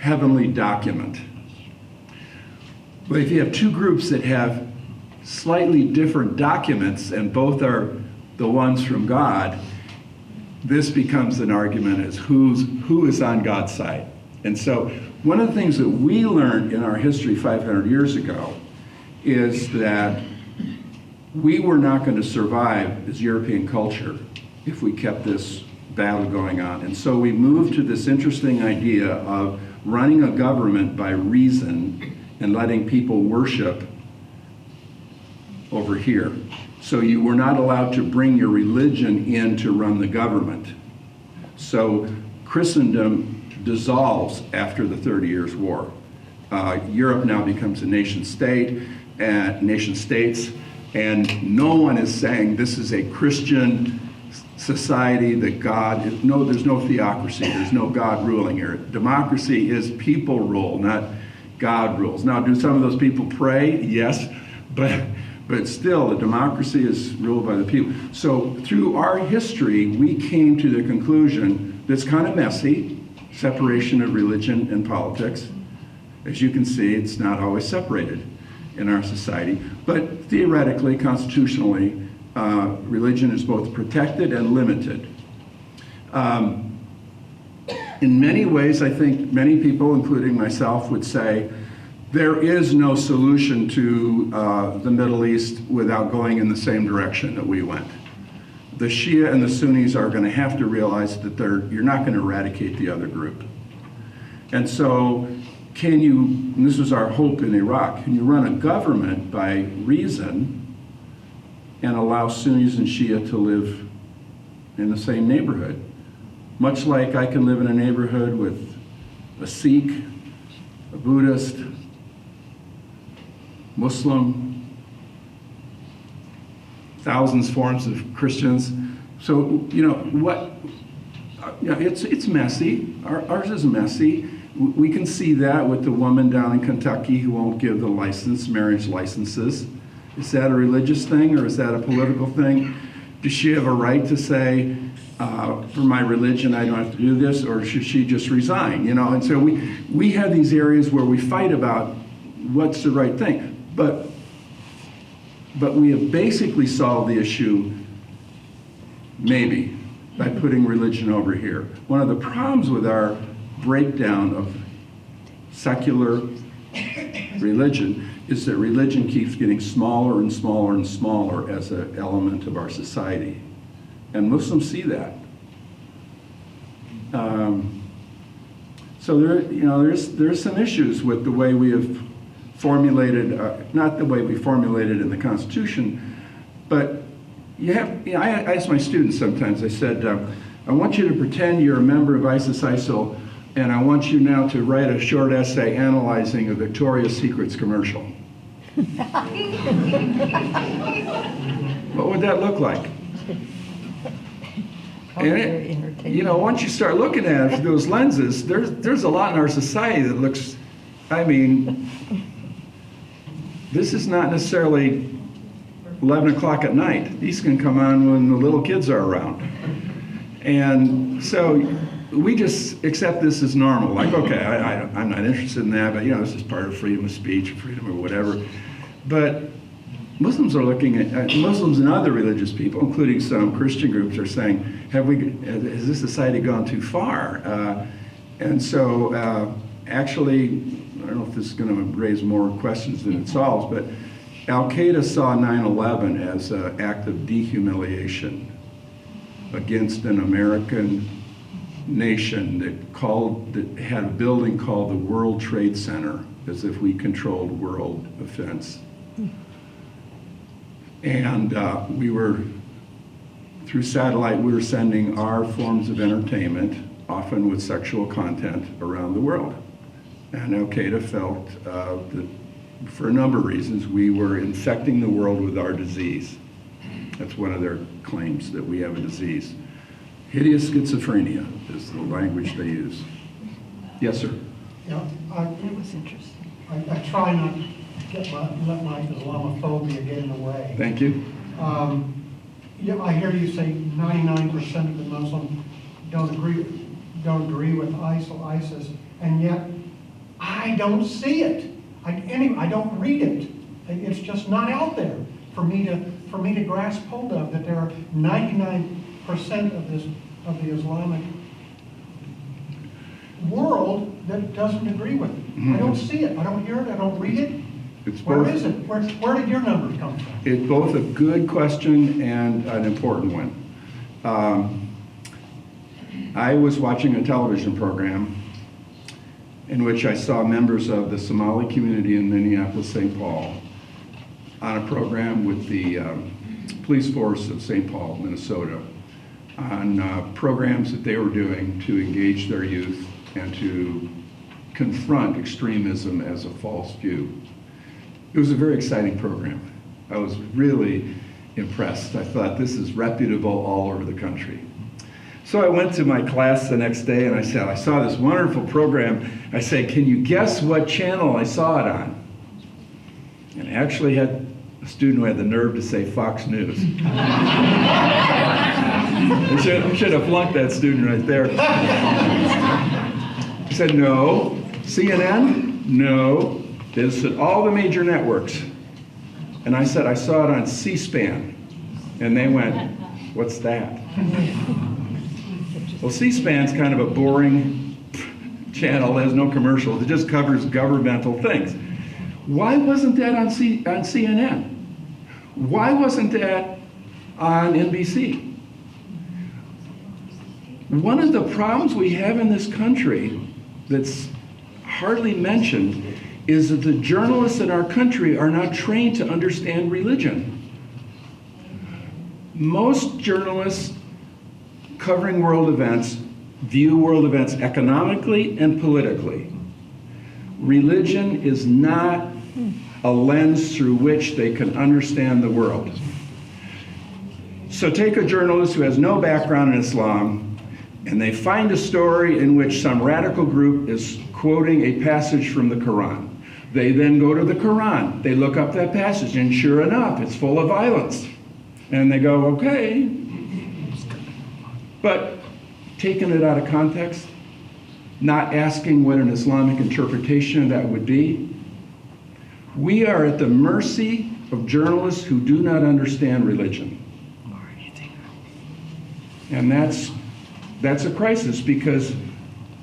heavenly document. But if you have two groups that have slightly different documents and both are the ones from God, this becomes an argument as who is on God's side. And so one of the things that we learned in our history 500 years ago is that we were not going to survive as European culture if we kept this battle going on. And so we moved to this interesting idea of running a government by reason and letting people worship over here. So you were not allowed to bring your religion in to run the government. So Christendom dissolves after the 30 Years' War. Europe now becomes a nation state and nation states, and no one is saying this is a Christian society that God is. No, there's no theocracy. There's no God ruling here. Democracy is people rule, not God rules. Now, do some of those people pray? Yes, but still, the democracy is ruled by the people. So through our history, we came to the conclusion that's kind of messy, separation of religion and politics. As you can see, it's not always separated in our society. But theoretically, constitutionally, religion is both protected and limited. In many ways, I think many people, including myself, would say there is no solution to the Middle East without going in the same direction that we went. The Shia and the Sunnis are going to have to realize that you're not going to eradicate the other group. And so can you, and this was our hope in Iraq, can you run a government by reason and allow Sunnis and Shia to live in the same neighborhood? Much like I can live in a neighborhood with a Sikh, a Buddhist, Muslim, thousands forms of Christians. So, it's messy. Ours is messy. We can see that with the woman down in Kentucky who won't give the marriage licenses. Is that a religious thing or is that a political thing? Does she have a right to say, for my religion, I don't have to do this, or should she just resign? And so we have these areas where we fight about what's the right thing. But we have basically solved the issue, maybe, by putting religion over here. One of the problems with our breakdown of secular religion is that religion keeps getting smaller and smaller and smaller as an element of our society. And Muslims see that. So there's some issues with the way we have formulated, not the way we formulated in the Constitution, but I ask my students sometimes, I said, I want you to pretend you're a member of ISIL, and I want you now to write a short essay analyzing a Victoria's Secrets commercial. What would that look like? And once you start looking at it through those lenses, there's a lot in our society that looks, this is not necessarily 11 o'clock at night. These can come on when the little kids are around. And so we just accept this as normal. Like, okay, I'm not interested in that, but this is part of freedom of speech, freedom or whatever. But Muslims are looking at, Muslims and other religious people, including some Christian groups, are saying, has this society gone too far? And so actually, I don't know if this is going to raise more questions than it solves, but Al-Qaeda saw 9/11 as an act of dehumiliation against an American nation that had a building called the World Trade Center, as if we controlled world events. And through satellite, we were sending our forms of entertainment, often with sexual content, around the world. And Al-Qaeda felt that, for a number of reasons, we were infecting the world with our disease. That's one of their claims, that we have a disease. Hideous schizophrenia is the language they use. Yes, sir? Yeah, That was interesting. I try not to let my Islamophobia get in the way. Thank you. I hear you say 99% of the Muslims don't agree. don't agree with ISIS, and yet I don't see it. I don't read it. It's just not out there for me to grasp hold of, that there are 99% of the Islamic world that doesn't agree with it. I don't see it. I don't hear it. I don't read it. Where is it? Where did your numbers come from? It's both a good question and an important one. I was watching a television program in which I saw members of the Somali community in Minneapolis, St. Paul, on a program with the police force of St. Paul, Minnesota, on programs that they were doing to engage their youth and to confront extremism as a false view. It was a very exciting program. I was really impressed. I thought, this is reputable all over the country. So I went to my class the next day and I said, I saw this wonderful program. I said, can you guess what channel I saw it on? And I actually had a student who had the nerve to say Fox News. I should have flunked that student right there. I said, no. CNN? No. They said all the major networks. And I said, I saw it on C-SPAN. And they went, what's that? Well, C-SPAN's kind of a boring channel. It has no commercials. It just covers governmental things. Why wasn't that on CNN? Why wasn't that on NBC? One of the problems we have in this country that's hardly mentioned is that the journalists in our country are not trained to understand religion. Most journalists covering world events view world events economically and politically. Religion is not a lens through which they can understand the world. So take a journalist who has no background in Islam, and they find a story in which some radical group is quoting a passage from the Quran. They then go to the Quran. They look up that passage, and sure enough, it's full of violence. And they go, okay. But taking it out of context, not asking what an Islamic interpretation of that would be, we are at the mercy of journalists who do not understand religion. And that's a crisis, because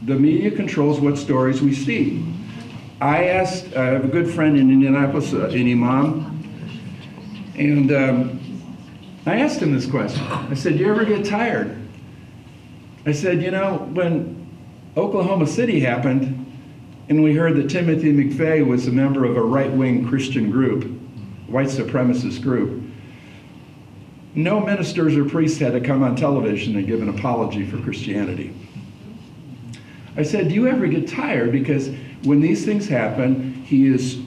the media controls what stories we see. I have a good friend in Indianapolis, an imam, and I asked him this question. I said, do you ever get tired? I said, you know, when Oklahoma City happened, and we heard that Timothy McVeigh was a member of a right-wing Christian group, white supremacist group, no ministers or priests had to come on television and give an apology for Christianity. I said, do you ever get tired? Because when these things happen, he is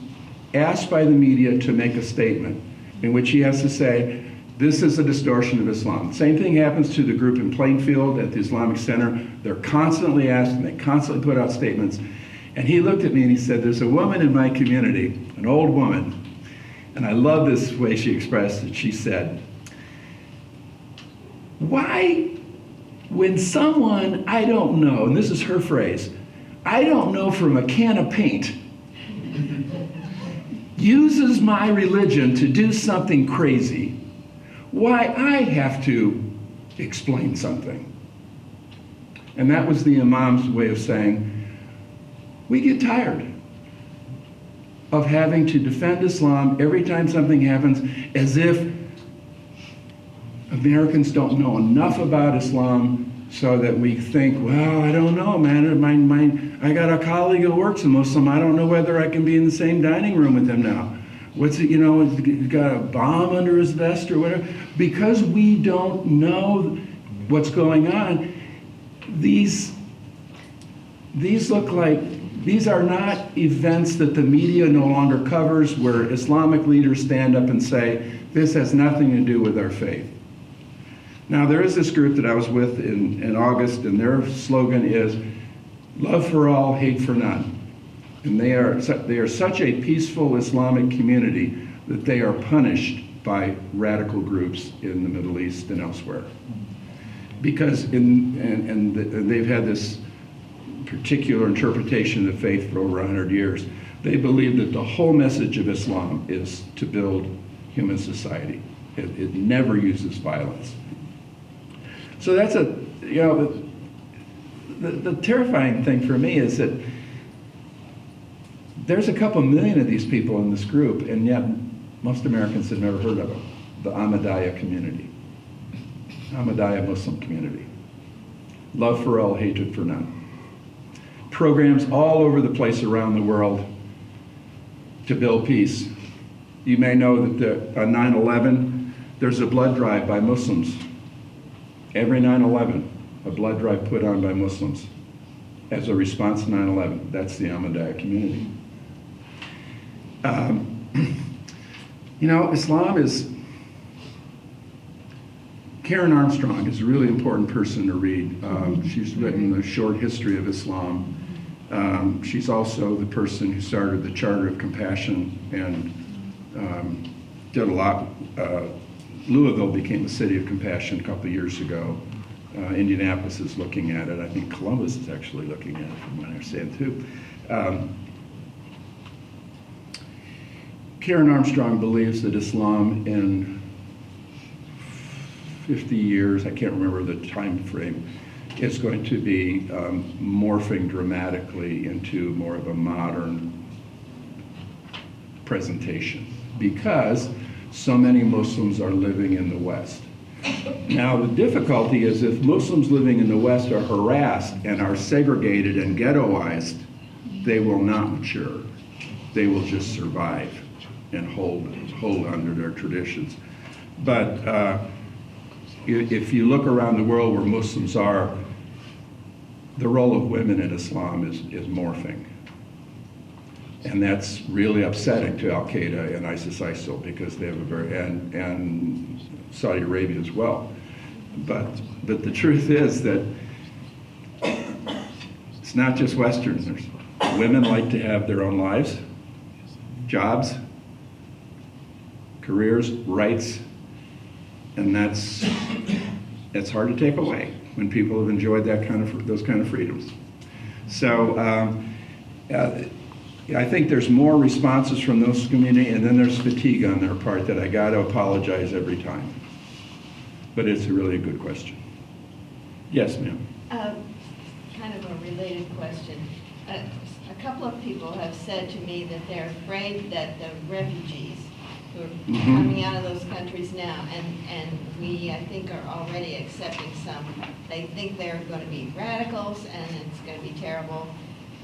asked by the media to make a statement in which he has to say, this is a distortion of Islam. Same thing happens to the group in Plainfield at the Islamic Center. They're constantly asked, and they constantly put out statements. And he looked at me and he said, there's a woman in my community, an old woman, and I love this way she expressed it. She said, why, when someone I don't know, and this is her phrase, I don't know from a can of paint, uses my religion to do something crazy, why I have to explain something? And that was the imam's way of saying, we get tired of having to defend Islam every time something happens, as if Americans don't know enough about Islam so that we think, well, I don't know, man. I got a colleague who works a Muslim. I don't know whether I can be in the same dining room with him now. What's it, he's got a bomb under his vest or whatever. Because we don't know what's going on, these look like, these are not events that the media no longer covers, where Islamic leaders stand up and say, this has nothing to do with our faith. Now, there is this group that I was with in August, and their slogan is, love for all, hate for none. And they are such a peaceful Islamic community that they are punished by radical groups in the Middle East and elsewhere. Because they've had this particular interpretation of the faith for over 100 years. They believe that the whole message of Islam is to build human society. It never uses violence. So that's the terrifying thing for me is that there's a couple million of these people in this group, and yet most Americans have never heard of them. The Ahmadiyya community. Ahmadiyya Muslim community. Love for all, hatred for none. Programs all over the place around the world to build peace. You may know that on 9/11, there's a blood drive by Muslims. Every 9/11, a blood drive put on by Muslims as a response to 9/11. That's the Ahmadiyya community. Islam is... Karen Armstrong is a really important person to read. She's written a short history of Islam. She's also the person who started the Charter of Compassion and did a lot. Louisville became a city of compassion a couple of years ago. Indianapolis is looking at it. I think Columbus is actually looking at it, from what I understand, too. Karen Armstrong believes that Islam in 50 years, I can't remember the time frame, is going to be morphing dramatically into more of a modern presentation because so many Muslims are living in the West. Now, the difficulty is if Muslims living in the West are harassed and are segregated and ghettoized, they will not mature. They will just survive and hold under their traditions. But if you look around the world where Muslims are, the role of women in Islam is morphing. And that's really upsetting to Al-Qaeda and ISIL because they have a very, and Saudi Arabia as well. But the truth is that it's not just Westerners. Women like to have their own lives, jobs, careers, rights, and that's hard to take away when people have enjoyed those kind of freedoms. So I think there's more responses from those community, and then there's fatigue on their part that I got to apologize every time. But it's really a good question. Yes, ma'am. Kind of a related question. A couple of people have said to me that they're afraid that the refugees who are coming out of those countries now, and we, I think, are already accepting some, they think they're going to be radicals and it's going to be terrible.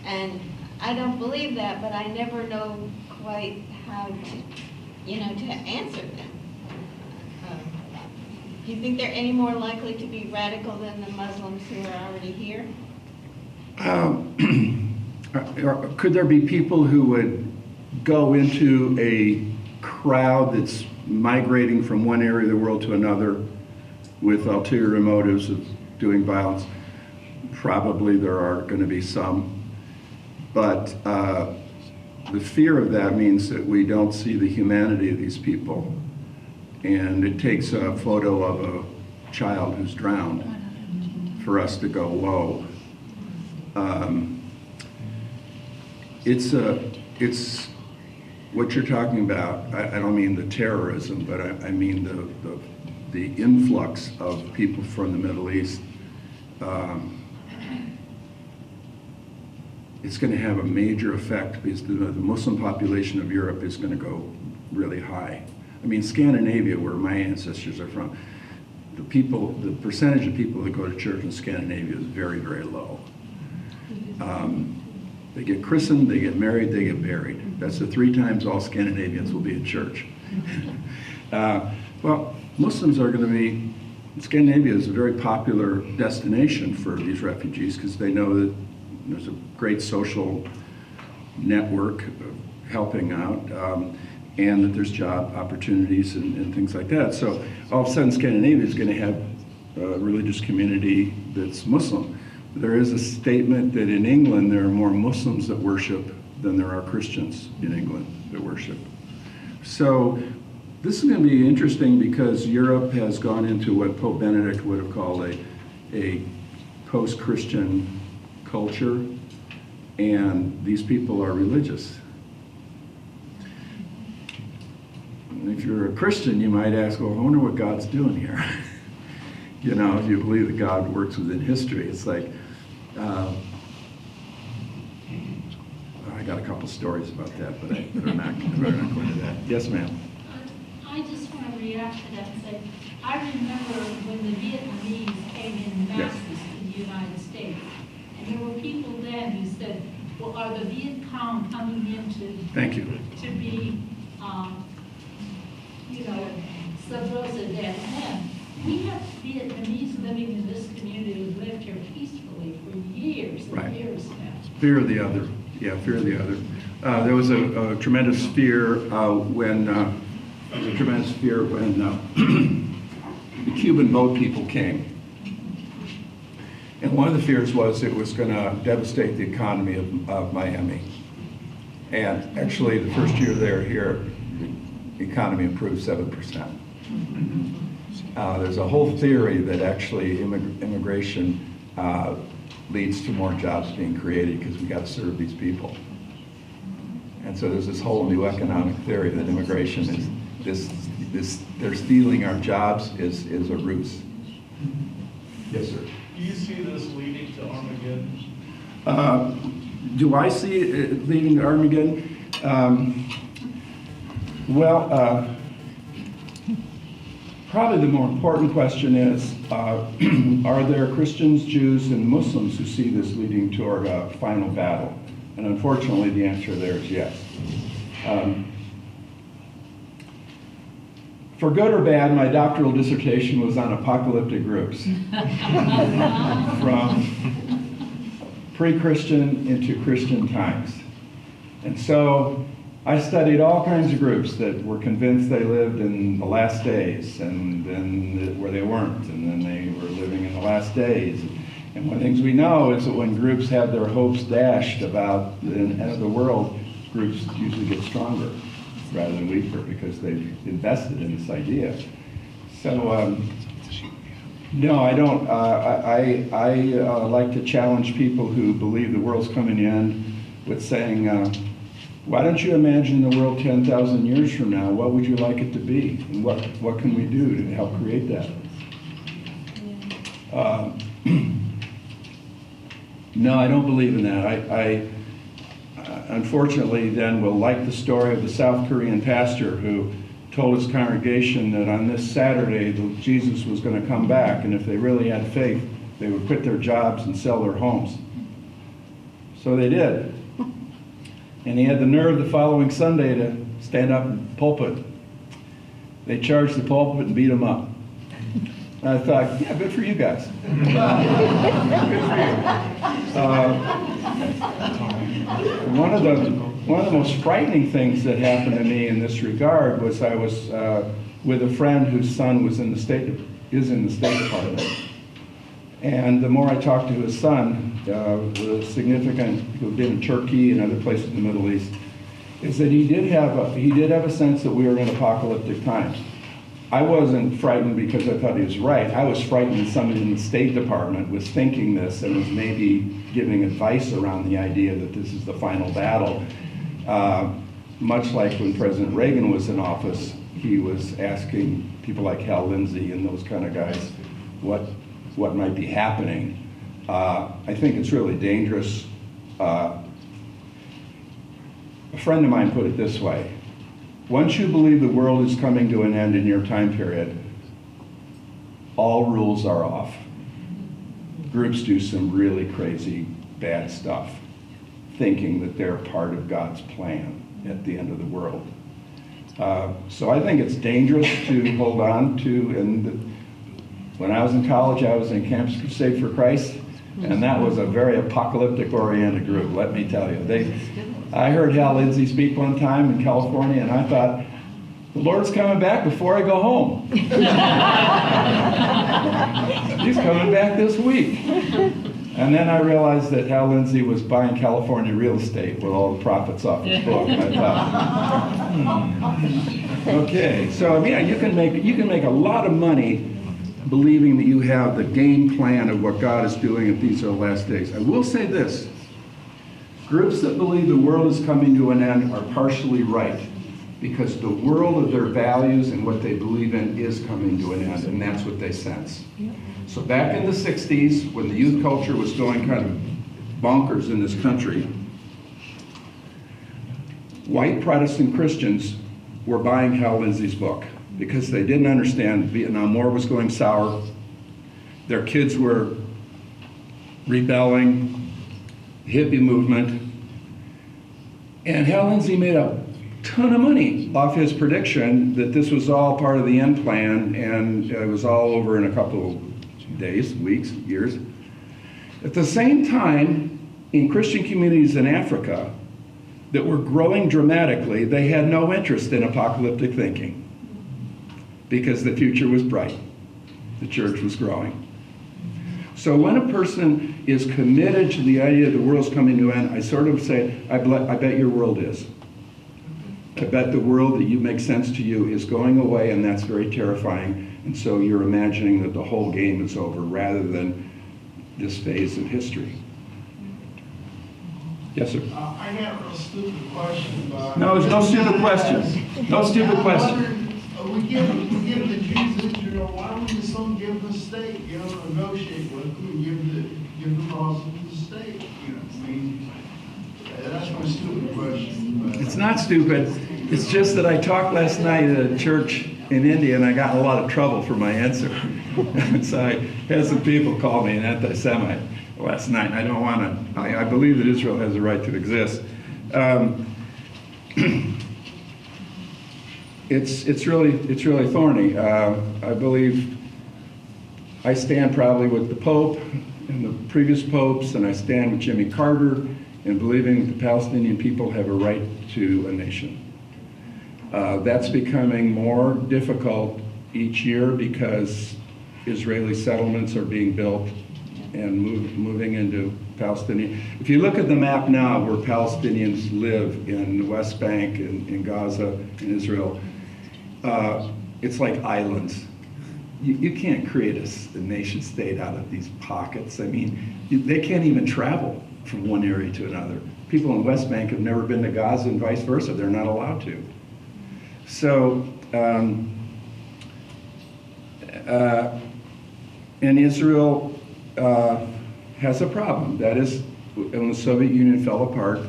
And I don't believe that, but I never know quite how to answer them. Do you think they're any more likely to be radical than the Muslims who are already here? Could there be people who would go into a crowd that's migrating from one area of the world to another with ulterior motives of doing violence? Probably there are going to be some. But the fear of that means that we don't see the humanity of these people. And it takes a photo of a child who's drowned for us to go, whoa. It's what you're talking about. I don't mean the terrorism, but I mean the influx of people from the Middle East. It's going to have a major effect because the Muslim population of Europe is going to go really high. I mean, Scandinavia, where my ancestors are from, the percentage of people that go to church in Scandinavia is very, very low. They get christened, they get married, they get buried. That's the 3 times all Scandinavians will be in church. Well, Muslims are going to be, Scandinavia is a very popular destination for these refugees because they know that there's a great social network of helping out, and that there's job opportunities and things like that. So all of a sudden Scandinavia is going to have a religious community that's Muslim. There is a statement that in England there are more Muslims that worship than there are Christians in England that worship. So this is going to be interesting because Europe has gone into what Pope Benedict would have called a post-Christian culture. And these people are religious. And if you're a Christian, you might ask, well, I wonder what God's doing here. You know, if you believe that God works within history, it's like, I got a couple stories about that, but we're not going to that. Yes, ma'am. I just want to react to that and say, I remember when the Vietnamese came in masses to the United States, and there were people then who said, well, are the Viet Cong coming in Thank you. to be, sub-rosa dead men? We have Vietnamese living in this community who've lived here peacefully for years and Right. years now. Fear of the other. Yeah, fear of the other. There was a tremendous fear when the Cuban boat people came. And one of the fears was it was going to devastate the economy of Miami. And actually, the first year they were here, the economy improved 7%. There's a whole theory that actually immigration leads to more jobs being created because we got to serve these people. And so there's this whole new economic theory that immigration is they're stealing our jobs is a ruse. Yes, sir. Do you see this leading to Armageddon? Do I see it leading to Armageddon? Probably the more important question is, are there Christians, Jews, and Muslims who see this leading toward a final battle? And unfortunately, the answer there is yes. For good or bad, my doctoral dissertation was on apocalyptic groups. From pre-Christian into Christian times. And so I studied all kinds of groups that were convinced they lived in the last days, and then where they weren't, and then they were living in the last days. And one of the things we know is that when groups have their hopes dashed about the end of the world, groups usually get stronger rather than weaker because they've invested in this idea. So, no, I don't. I like to challenge people who believe the world's coming in with saying, why don't you imagine the world 10,000 years from now? What would you like it to be? And what can we do to help create that? No, I don't believe in that. I unfortunately then will like the story of the South Korean pastor who told his congregation that on this Saturday Jesus was going to come back, and if they really had faith, they would quit their jobs and sell their homes. So they did. And he had the nerve the following Sunday to stand up in the pulpit. They charged the pulpit and beat him up. And I thought, yeah, good for you guys. Good for you. One of the most frightening things that happened to me in this regard was I was with a friend whose son is in the State Department. And the more I talked to his son, the significant, who'd been in Turkey and other places in the Middle East, is that he did have a sense that we were in apocalyptic times. I wasn't frightened because I thought he was right. I was frightened that somebody in the State Department was thinking this and was maybe giving advice around the idea that this is the final battle. Much like when President Reagan was in office, he was asking people like Hal Lindsey and those kind of guys what might be happening. I think it's really dangerous. A friend of mine put it this way: once you believe the world is coming to an end in your time period, all rules are off. Groups do some really crazy, bad stuff, thinking that they're part of God's plan at the end of the world. So I think it's dangerous to hold on to, and when I was in college, I was in Campus Crusade for Christ, and that was a very apocalyptic-oriented group, let me tell you. I heard Hal Lindsey speak one time in California, and I thought, the Lord's coming back before I go home. He's coming back this week. And then I realized that Hal Lindsey was buying California real estate with all the profits off his book. And I thought, okay, so yeah, you can make a lot of money believing that you have the game plan of what God is doing, and these are the last days. I will say this: Groups that believe the world is coming to an end are partially right, because the world of their values and what they believe in is coming to an end, and that's what they sense. So back in the 60s, when the youth culture was going kind of bonkers in this country, white Protestant Christians were buying Hal Lindsey's book because they didn't understand the Vietnam War was going sour. Their kids were rebelling, hippie movement. And Hal Lindsey made a ton of money off his prediction that this was all part of the end plan, and it was all over in a couple of days, weeks, years. At the same time, in Christian communities in Africa that were growing dramatically, they had no interest in apocalyptic thinking because the future was bright. The church was growing. So when a person is committed to the idea the world's coming to an end, I sort of say, I bet your world is. I bet the world that you make sense to you is going away, and that's very terrifying. And so you're imagining that the whole game is over rather than this phase of history. Yes, sir? I got a real stupid question. No, there's no stupid questions. No stupid question. We give the Jews Israel, why don't we just don't give the state, negotiate with them and give the laws to the state, I mean, that's my stupid question. It's not stupid. It's just that I talked last night at a church in India and I got in a lot of trouble for my answer. So I had some people call me an anti-Semite last night. I don't want to, I believe that Israel has a right to exist. It's really thorny. I believe I stand probably with the Pope and the previous popes, and I stand with Jimmy Carter in believing that the Palestinian people have a right to a nation. That's becoming more difficult each year because Israeli settlements are being built and moving into Palestinian. If you look at the map now where Palestinians live in the West Bank, in Gaza, in Israel, it's like islands. You can't create a nation state out of these pockets. I mean, they can't even travel from one area to another. People in the West Bank have never been to Gaza and vice versa. They're not allowed to. So, and Israel has a problem. That is, when the Soviet Union fell apart,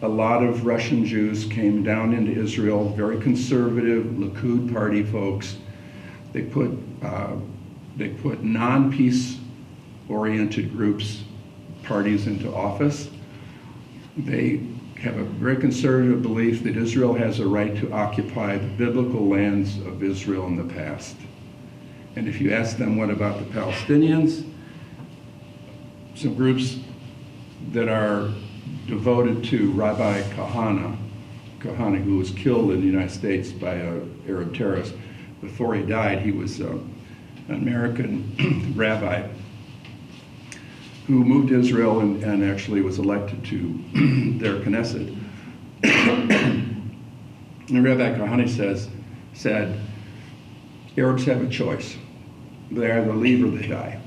a lot of Russian Jews came down into Israel, very conservative Likud party folks. They put non-peace oriented groups, parties into office. They have a very conservative belief that Israel has a right to occupy the biblical lands of Israel in the past. And if you ask them what about the Palestinians, some groups that are devoted to Rabbi Kahane, who was killed in the United States by an Arab terrorist. Before he died, he was an American rabbi who moved to Israel and actually was elected to their Knesset. And Rabbi Kahane said, Arabs have a choice. They either leave or they die.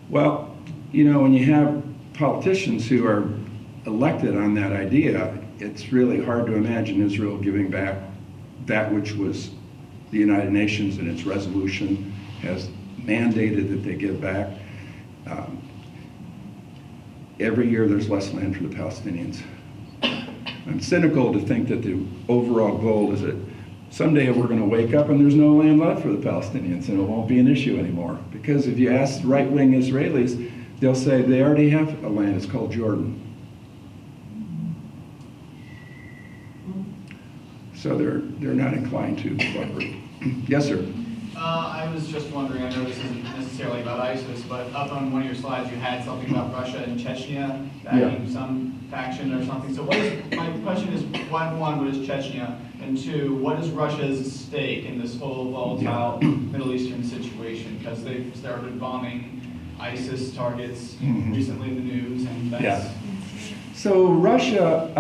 Well, when you have politicians who are elected on that idea, it's really hard to imagine Israel giving back that which was the United Nations and its resolution has mandated that they give back. Every year there's less land for the Palestinians. I'm cynical to think that the overall goal is that someday we're going to wake up and there's no land left for the Palestinians and it won't be an issue anymore. Because if you ask right-wing Israelis, they'll say they already have a land, it's called Jordan. So they're not inclined to cooperate. Yes, sir. I was just wondering, I know this isn't necessarily about ISIS, but up on one of your slides you had something about Russia and Chechnya backing some faction or something. So my question is, one, what is Chechnya? And two, what is Russia's stake in this whole volatile Middle Eastern situation? Because they've started bombing ISIS targets recently in the news, and that's... So Russia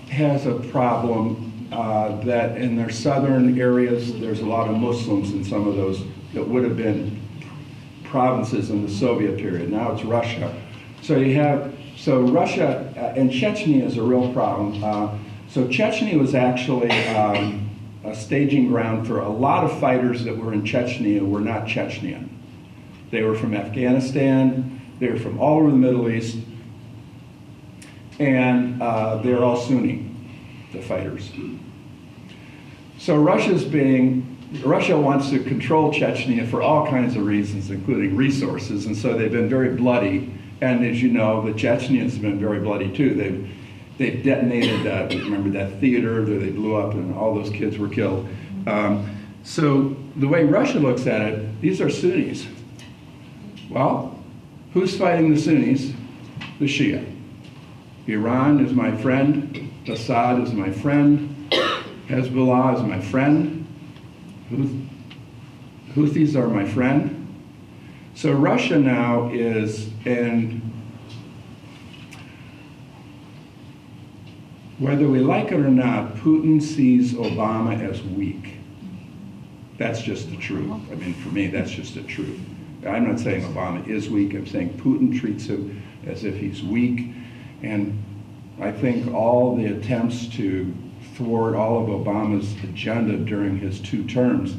has a problem that in their southern areas, there's a lot of Muslims in some of those that would have been provinces in the Soviet period. Now it's Russia. So you have So Russia and Chechnya is a real problem. So Chechnya was actually a staging ground for a lot of fighters that were in Chechnya who were not Chechnyan. They were from Afghanistan, they were from all over the Middle East, and they're all Sunni, the fighters. So Russia wants to control Chechnya for all kinds of reasons, including resources, and so they've been very bloody. And as you know, the Chechnyans have been very bloody too. They've detonated, remember that theater that they blew up and all those kids were killed. So the way Russia looks at it, these are Sunnis. Well, who's fighting the Sunnis? The Shia. Iran is my friend, Assad is my friend, Hezbollah is my friend, Houthis are my friend. So Russia now is, and whether we like it or not, Putin sees Obama as weak. That's just the truth. I mean, for me, that's just the truth. I'm not saying Obama is weak, I'm saying Putin treats him as if he's weak. And I think all the attempts to thwart all of Obama's agenda during his 2 terms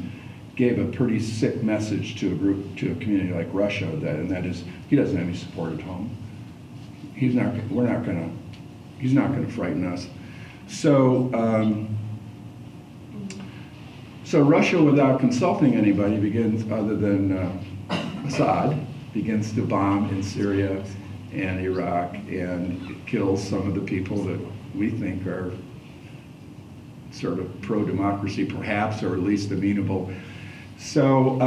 gave a pretty sick message to a community like Russia, and that is, he doesn't have any support at home. He's not gonna frighten us. So, so Russia, without consulting anybody, begins, other than Assad, begins to bomb in Syria and Iraq, and it kills some of the people that we think are sort of pro-democracy, perhaps, or at least amenable. So,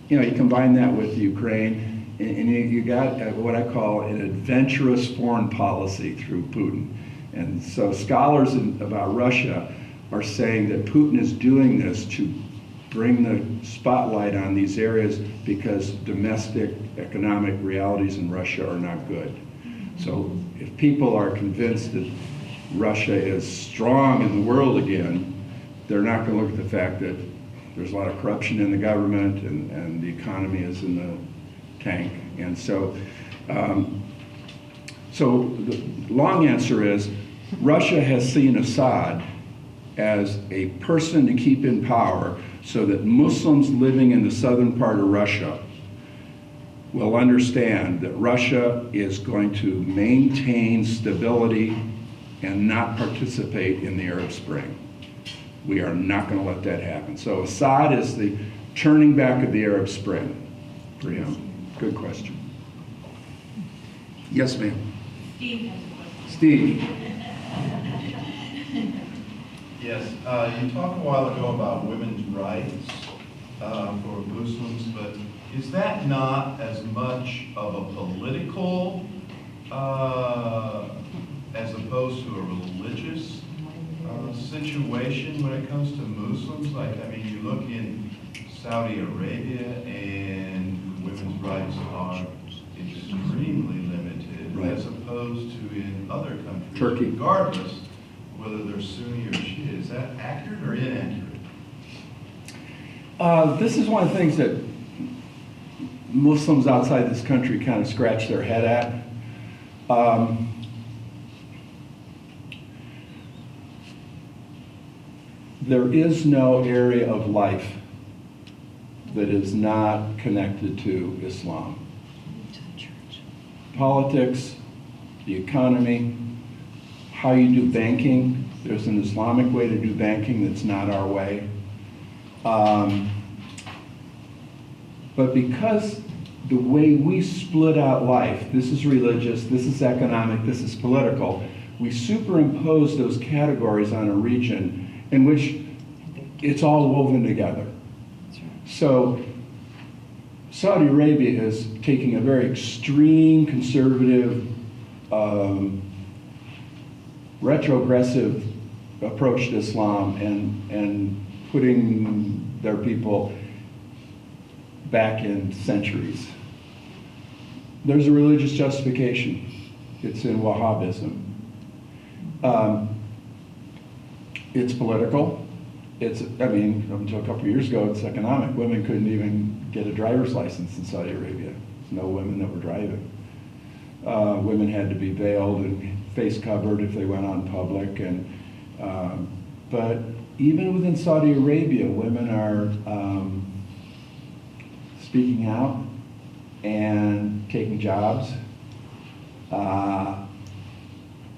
you combine that with Ukraine, and you got what I call an adventurous foreign policy through Putin. And so scholars about Russia are saying that Putin is doing this to bring the spotlight on these areas because domestic economic realities in Russia are not good. So if people are convinced that Russia is strong in the world again, they're not going to look at the fact that there's a lot of corruption in the government and the economy is in the tank. And so, so the long answer is Russia has seen Assad as a person to keep in power so that Muslims living in the southern part of Russia will understand that Russia is going to maintain stability and not participate in the Arab Spring. We are not going to let that happen. So Assad is the turning back of the Arab Spring for him. Good question. Yes, ma'am. Steve has a question. Steve. Yes, you talked a while ago about women's rights for Muslims, but is that not as much of a political as opposed to a religious situation when it comes to Muslims? Like, I mean, you look in Saudi Arabia and women's rights are extremely limited, Right. as opposed to in other countries. Turkey. Regardless whether they're Sunni or Shia. Is that accurate or inaccurate? This is one of the things that Muslims outside this country kind of scratch their head at. There is no area of life that is not connected to Islam. Politics, the economy, how you do banking. There's an Islamic way to do banking that's not our way. But because the way we split out life, this is religious, this is economic, this is political, we superimpose those categories on a region in which it's all woven together. So Saudi Arabia is taking a very extreme, conservative, retrogressive approach to Islam and putting their people back in centuries. There's a religious justification. It's in Wahhabism. It's political. I mean, until a couple of years ago, it's economic. Women couldn't even get a driver's license in Saudi Arabia. There's no women that were driving. Women had to be veiled and face covered if they went on public. But even within Saudi Arabia, women are speaking out and taking jobs.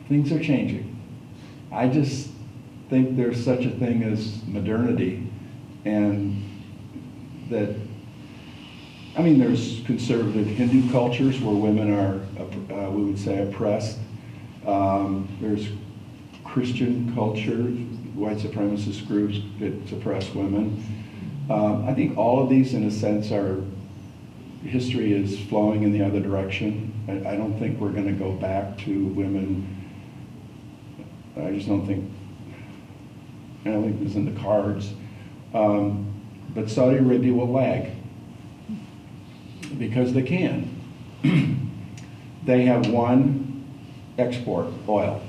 Things are changing. I just think there's such a thing as modernity, and that, I mean, there's conservative Hindu cultures where women are, we would say, oppressed. There's Christian culture, white supremacist groups that suppress women. I think all of these, in a sense, history is flowing in the other direction. I don't think we're going to go back to women. I don't think it's in the cards. But Saudi Arabia will lag because they can. They have one export, oil.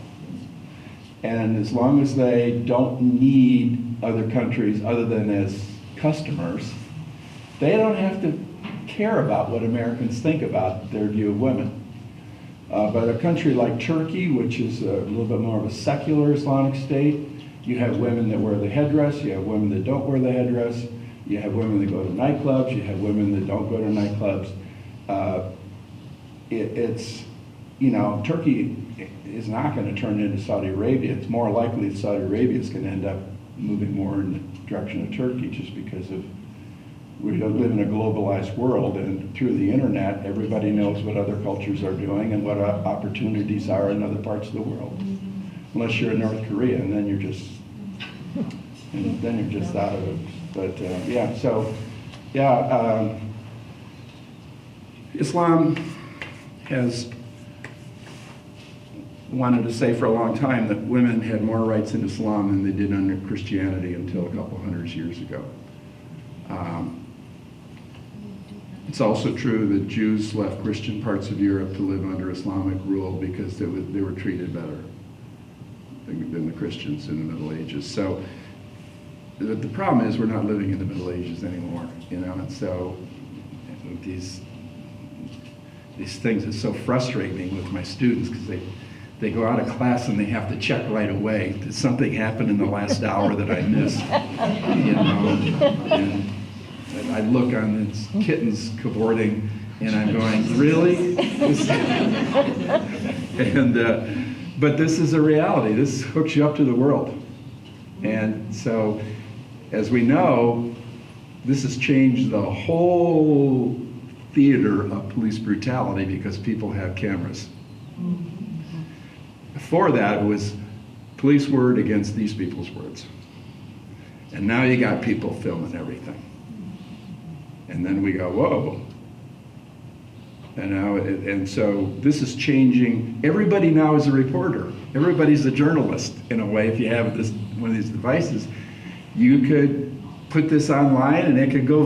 And as long as they don't need other countries other than as customers, they don't have to care about what Americans think about their view of women. But a country like Turkey, which is a little bit more of a secular Islamic state, you have women that wear the headdress, you have women that don't wear the headdress, you have women that go to nightclubs, you have women that don't go to nightclubs. Turkey is not going to turn into Saudi Arabia. It's more likely that Saudi Arabia is going to end up moving more in the direction of Turkey, just because we live in a globalized world, and through the internet, everybody knows what other cultures are doing and what opportunities are in other parts of the world. Unless you're in North Korea, and then you're just out of it. But Islam has wanted to say for a long time that women had more rights in Islam than they did under Christianity until a couple hundred years ago. It's also true that Jews left Christian parts of Europe to live under Islamic rule because they were treated better than the Christians in the Middle Ages. So the problem is we're not living in the Middle Ages anymore, and so these things that so frustrate me with my students, because they go out of class and they have to check right away. Did something happen in the last hour that I missed? And I look on these kittens cavorting, and I'm going, really? But this is a reality. This hooks you up to the world. And so, as we know, this has changed the whole theater of police brutality because people have cameras. Before that, it was police word against these people's words. And now you got people filming everything. And then we go, whoa. And so this is changing. Everybody now is a reporter. Everybody's a journalist in a way. If you have one of these devices, you could put this online and it could go viral.